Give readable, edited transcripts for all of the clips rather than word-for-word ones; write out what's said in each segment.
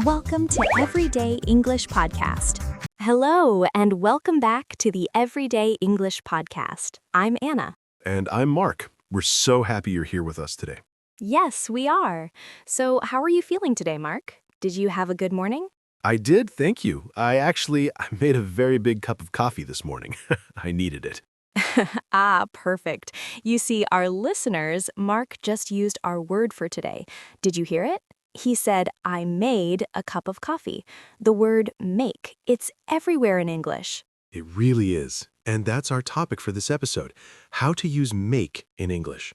Welcome to Everyday English Podcast. Hello, and welcome back to the Everyday English Podcast. I'm Anna. And I'm Mark. We're so happy you're here with us today. Yes, we are. So, how are you feeling today, Mark? Did you have a good morning? I did, thank you. I made a very big cup of coffee this morning. I needed it. Perfect. You see, our listeners, Mark just used our word for today. Did you hear it? He said, I made a cup of coffee. The word make, it's everywhere in English. It really is. And that's our topic for this episode, how to use make in English.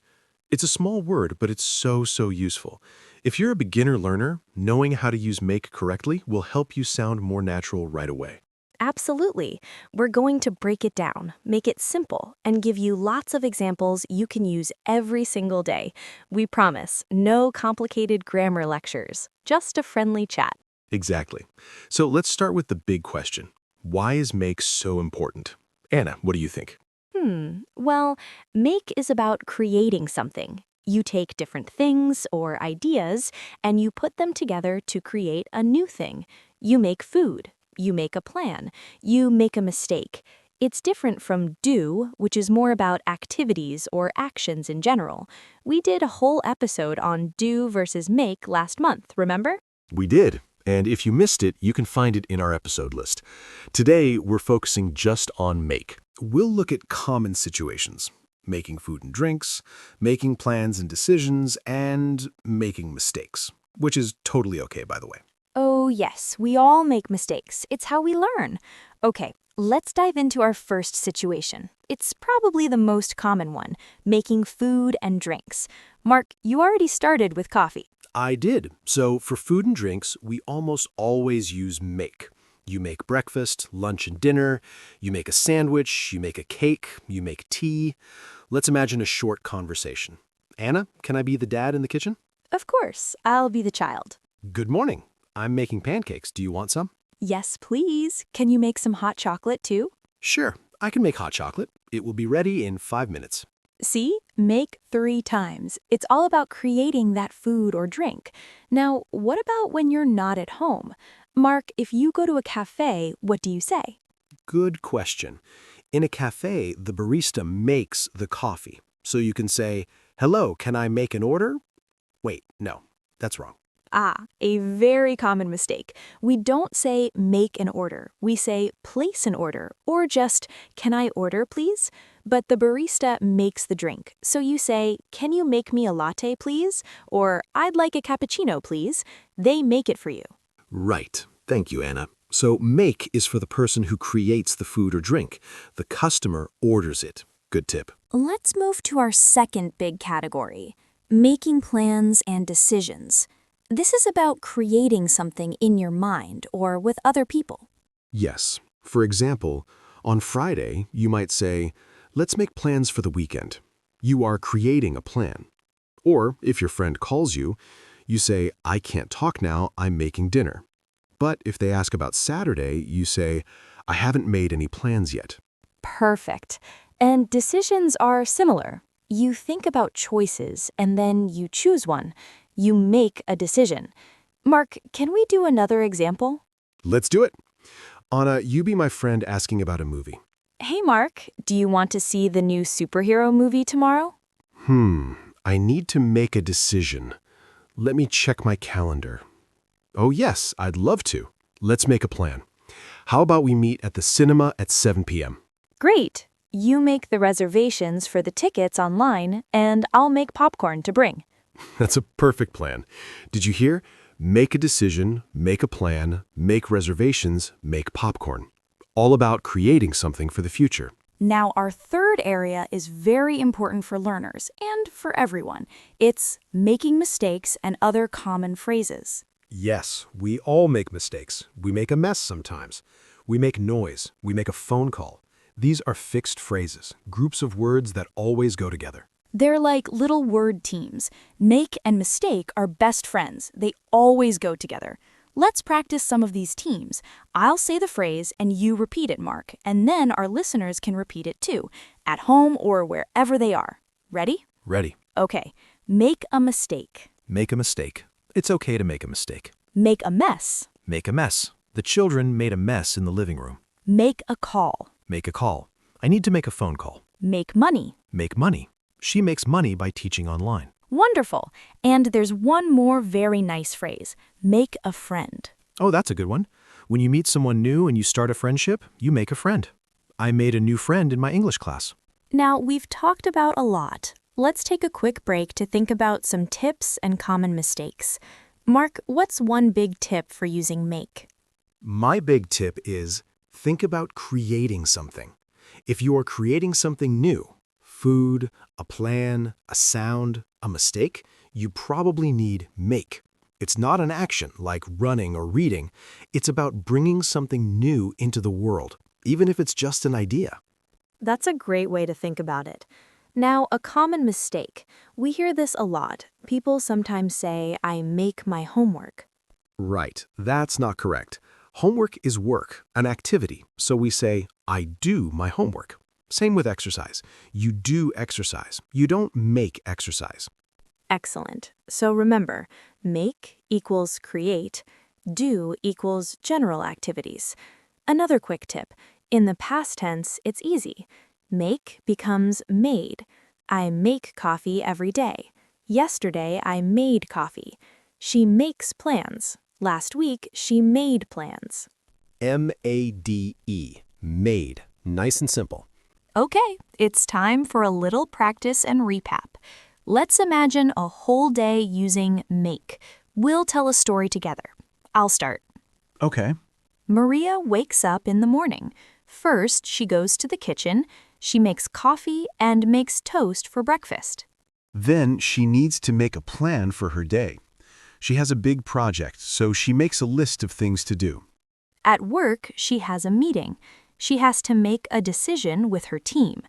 It's a small word, but it's so useful. If you're a beginner learner, knowing how to use make correctly will help you sound more natural right away. Absolutely. We're going to break it down, make it simple, and give you lots of examples you can use every single day. We promise, no complicated grammar lectures, just a friendly chat. Exactly. So let's start with the big question. Why is make so important? Anna, what do you think? Well, make is about creating something. You take different things or ideas, and you put them together to create a new thing. You make food. You make a plan. You make a mistake. It's different from do, which is more about activities or actions in general. We did a whole episode on do versus make last month, remember? We did. And if you missed it, you can find it in our episode list. Today, we're focusing just on make. We'll look at common situations, making food and drinks, making plans and decisions, and making mistakes, which is totally okay, by the way. Oh, yes, we all make mistakes. It's how we learn. Okay, let's dive into our first situation. It's probably the most common one, making food and drinks. Mark, you already started with coffee. I did. So for food and drinks, we almost always use make. You make breakfast, lunch and dinner, you make a sandwich, you make a cake, you make tea. Let's imagine a short conversation. Anna, can I be the dad in the kitchen? Of course, I'll be the child. Good morning. I'm making pancakes. Do you want some? Yes, please. Can you make some hot chocolate too? Sure, I can make hot chocolate. It will be ready in 5 minutes. See? Make 3 times. It's all about creating that food or drink. Now, what about when you're not at home? Mark, if you go to a cafe, what do you say? Good question. In a cafe, the barista makes the coffee. So you can say, hello, can I make an order? Wait, no, that's wrong. A very common mistake. We don't say make an order. We say place an order or just can I order please? But the barista makes the drink. So you say, can you make me a latte please? Or I'd like a cappuccino please. They make it for you. Right. Thank you, Anna. So make is for the person who creates the food or drink. The customer orders it. Good tip. Let's move to our second big category, making plans and decisions. This is about creating something in your mind or with other people. Yes. For example, on Friday, you might say, let's make plans for the weekend. You are creating a plan. Or if your friend calls you, you say, I can't talk now, I'm making dinner. But if they ask about Saturday, you say, I haven't made any plans yet. Perfect. And decisions are similar. You think about choices and then you choose one. You make a decision. Mark, can we do another example? Let's do it. Anna, you be my friend asking about a movie. Hey, Mark, do you want to see the new superhero movie tomorrow? I need to make a decision. Let me check my calendar. Oh yes, I'd love to. Let's make a plan. How about we meet at the cinema at 7 p.m.? Great. You make the reservations for the tickets online, and I'll make popcorn to bring. That's a perfect plan. Did you hear? Make a decision, make a plan, make reservations, make popcorn. All about creating something for the future. Now, our third area is very important for learners and for everyone. It's making mistakes and other common phrases. Yes, we all make mistakes. We make a mess sometimes. We make noise. We make a phone call. These are fixed phrases, groups of words that always go together. They're like little word teams. Make and mistake are best friends. They always go together. Let's practice some of these teams. I'll say the phrase and you repeat it, Mark, and then our listeners can repeat it too, at home or wherever they are. Ready? Ready. Okay. Make a mistake. Make a mistake. It's okay to make a mistake. Make a mess. Make a mess. The children made a mess in the living room. Make a call. Make a call. I need to make a phone call. Make money. Make money. She makes money by teaching online. Wonderful. And there's one more very nice phrase. Make a friend. Oh, that's a good one. When you meet someone new and you start a friendship, you make a friend. I made a new friend in my English class. Now, we've talked about a lot. Let's take a quick break to think about some tips and common mistakes. Mark, what's one big tip for using make? My big tip is think about creating something. If you are creating something new, food, a plan, a sound, a mistake, you probably need make. It's not an action like running or reading. It's about bringing something new into the world, even if it's just an idea. That's a great way to think about it. Now, a common mistake. We hear this a lot. People sometimes say, I make my homework. Right, that's not correct. Homework is work, an activity, so we say, I do my homework. Same with exercise. You do exercise. You don't make exercise. Excellent. So remember, make equals create, do equals general activities. Another quick tip. In the past tense, it's easy. Make becomes made. I make coffee every day. Yesterday, I made coffee. She makes plans. Last week, she made plans. M-A-D-E, made. Nice and simple. Okay, it's time for a little practice and recap. Let's imagine a whole day using make. We'll tell a story together. I'll start. Okay. Maria wakes up in the morning. First, she goes to the kitchen. She makes coffee and makes toast for breakfast. Then she needs to make a plan for her day. She has a big project, so she makes a list of things to do. At work, she has a meeting. She has to make a decision with her team.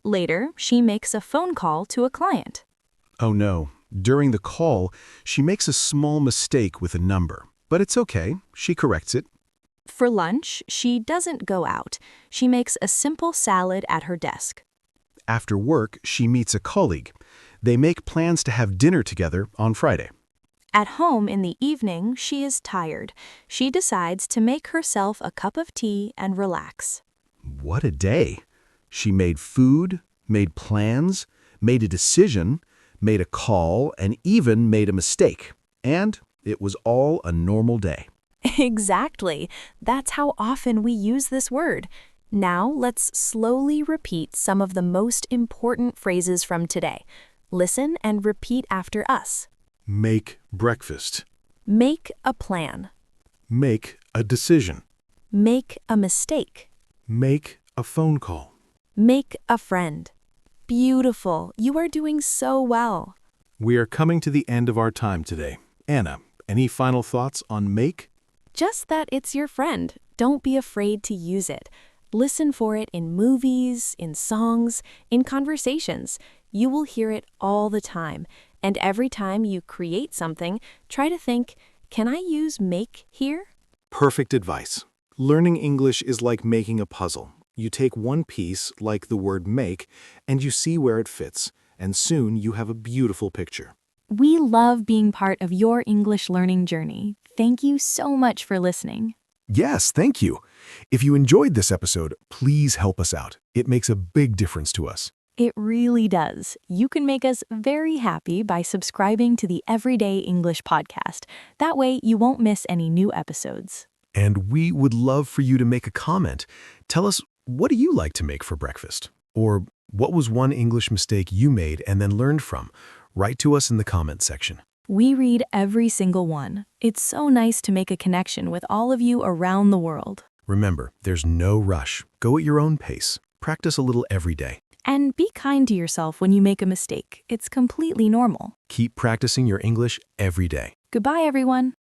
Later, she makes a phone call to a client. Oh no, during the call, she makes a small mistake with a number. But it's okay, she corrects it. For lunch, she doesn't go out. She makes a simple salad at her desk. After work, she meets a colleague. They make plans to have dinner together on Friday. At home in the evening, she is tired. She decides to make herself a cup of tea and relax. What a day! She made food, made plans, made a decision, made a call, and even made a mistake. And it was all a normal day. Exactly. That's how often we use this word. Now let's slowly repeat some of the most important phrases from today. Listen and repeat after us. Make breakfast. Make a plan. Make a decision. Make a mistake. Make a phone call. Make a friend. Beautiful. You are doing so well. We are coming to the end of our time today. Anna, any final thoughts on make? Just that it's your friend. Don't be afraid to use it. Listen for it in movies, in songs, in conversations. You will hear it all the time. And every time you create something, try to think, can I use make here? Perfect advice. Learning English is like making a puzzle. You take one piece, like the word make, and you see where it fits, and soon you have a beautiful picture. We love being part of your English learning journey. Thank you so much for listening. Yes, thank you. If you enjoyed this episode, please help us out. It makes a big difference to us. It really does. You can make us very happy by subscribing to the Everyday English podcast. That way, you won't miss any new episodes. And we would love for you to make a comment. Tell us, what do you like to make for breakfast? Or what was one English mistake you made and then learned from? Write to us in the comments section. We read every single one. It's so nice to make a connection with all of you around the world. Remember, there's no rush. Go at your own pace. Practice a little every day. And be kind to yourself when you make a mistake. It's completely normal. Keep practicing your English every day. Goodbye, everyone.